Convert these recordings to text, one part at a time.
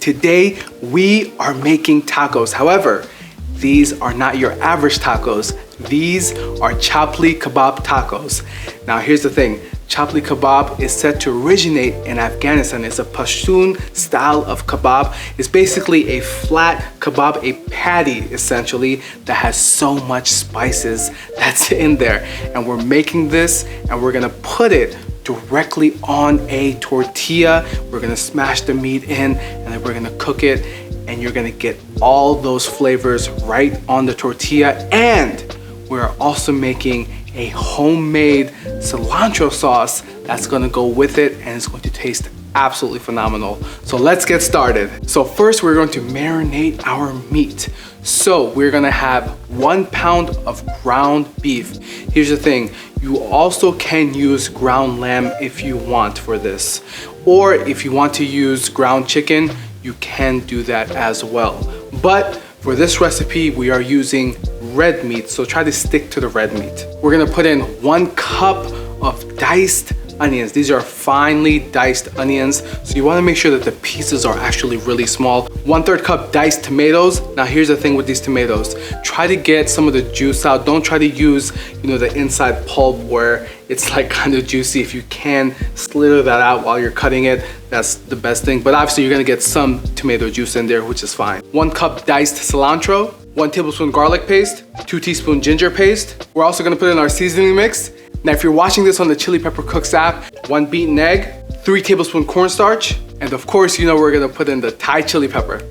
Today, we are making tacos. However, these are not your average tacos. These are chapli kebab tacos. Now, here's the thing. Chapli kebab is said to originate in Afghanistan. It's a Pashtun style of kebab. It's basically a flat kebab, a patty essentially, that has so much spices that's in there. And we're making this and we're gonna put it directly on a tortilla. We're gonna smash the meat in and then we're gonna cook it, and you're gonna get all those flavors right on the tortilla. And we're also making a homemade cilantro sauce that's gonna go with it, and it's going to taste absolutely phenomenal. So let's get started. So first we're going to marinate our meat. So we're gonna have 1 pound of ground beef. Here's the thing, you also can use ground lamb if you want for this. Or if you want to use ground chicken, you can do that as well. But for this recipe, we are using red meat, so try to stick to the red meat. We're gonna put in 1 cup of diced onions. These are finely diced onions, so you wanna make sure that the pieces are actually really small. 1/3 cup diced tomatoes. Now here's the thing with these tomatoes. Try to get some of the juice out. Don't try to use, the inside pulp where it's like kind of juicy. If you can slither that out while you're cutting it, that's the best thing. But obviously you're gonna get some tomato juice in there, which is fine. 1 cup diced cilantro, 1 tablespoon garlic paste, 2 teaspoon ginger paste. We're also gonna put in our seasoning mix. Now, if you're watching this on the Chili Pepper Cooks app, 1 beaten egg, 3 tablespoon cornstarch, and of course, we're gonna put in the Thai chili pepper.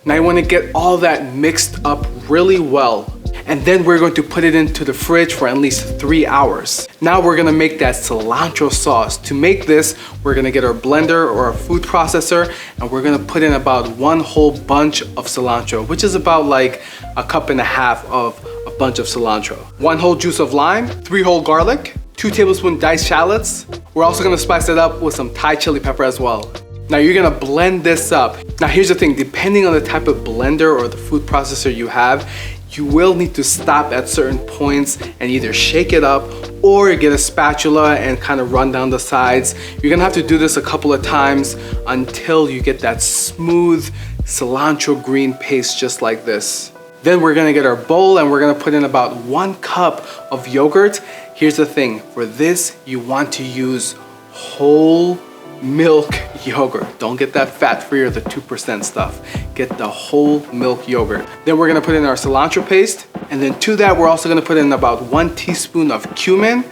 Now you wanna get all that mixed up really well, and then we're going to put it into the fridge for at least 3 hours. Now we're gonna make that cilantro sauce. To make this, we're gonna get our blender or a food processor, and we're gonna put in about 1 whole bunch of cilantro, which is about like 1.5 cups of a bunch of cilantro. 1 whole juice of lime, 3 whole garlic, 2 tablespoon diced shallots. We're also gonna spice it up with some Thai chili pepper as well. Now you're gonna blend this up. Now here's the thing, depending on the type of blender or the food processor you have, you will need to stop at certain points and either shake it up or get a spatula and kind of run down the sides. You're gonna have to do this a couple of times until you get that smooth cilantro green paste just like this. Then we're gonna get our bowl and we're gonna put in about 1 cup of yogurt. Here's the thing, for this, you want to use whole milk yogurt. Don't get that fat-free or the 2% stuff. Get the whole milk yogurt. Then we're gonna put in our cilantro paste. And then to that, we're also gonna put in about 1 teaspoon of cumin,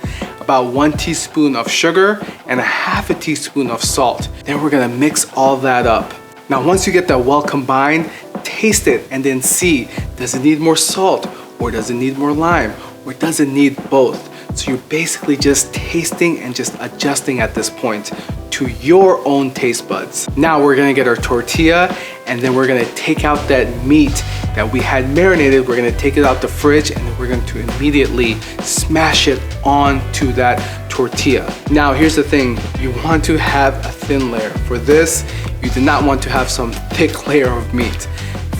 about 1 teaspoon of sugar, and 1/2 teaspoon of salt. Then we're gonna mix all that up. Now, once you get that well combined, taste it and then see, does it need more salt or does it need more lime or does it need both? So you're basically just tasting and just adjusting at this point to your own taste buds. Now we're gonna get our tortilla and then we're gonna take out that meat that we had marinated. We're gonna take it out the fridge and then we're going to immediately smash it onto that tortilla. Now here's the thing, you want to have a thin layer. For this, you do not want to have some thick layer of meat.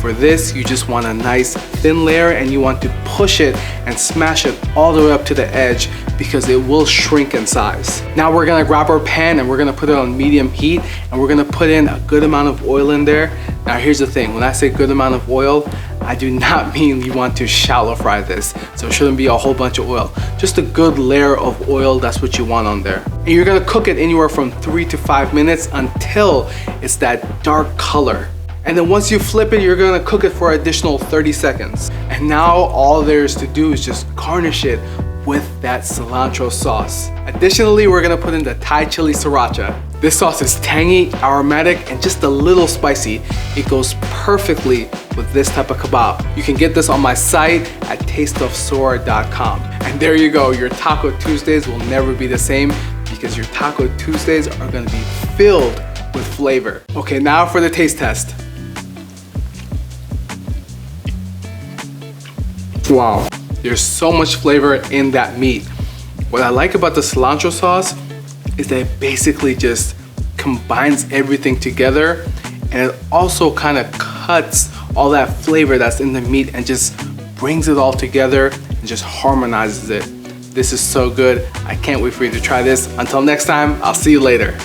For this, you just want a nice thin layer and you want to push it and smash it all the way up to the edge because it will shrink in size. Now we're gonna grab our pan and we're gonna put it on medium heat and we're gonna put in a good amount of oil in there. Now here's the thing, when I say good amount of oil, I do not mean you want to shallow fry this. So it shouldn't be a whole bunch of oil. Just a good layer of oil, that's what you want on there. And you're gonna cook it anywhere from 3 to 5 minutes until it's that dark color. And then once you flip it, you're gonna cook it for an additional 30 seconds. And now all there is to do is just garnish it with that cilantro sauce. Additionally, we're gonna put in the Thai chili sriracha. This sauce is tangy, aromatic, and just a little spicy. It goes perfectly with this type of kebab. You can get this on my site at tasteofsoar.com. And there you go, your Taco Tuesdays will never be the same because your Taco Tuesdays are gonna be filled with flavor. Okay, now for the taste test. Wow, there's so much flavor in that meat. What I like about the cilantro sauce is that it basically just combines everything together, and it also kind of cuts all that flavor that's in the meat and just brings it all together and just harmonizes it. This is so good. I can't wait for you to try this. Until next time, I'll see you later.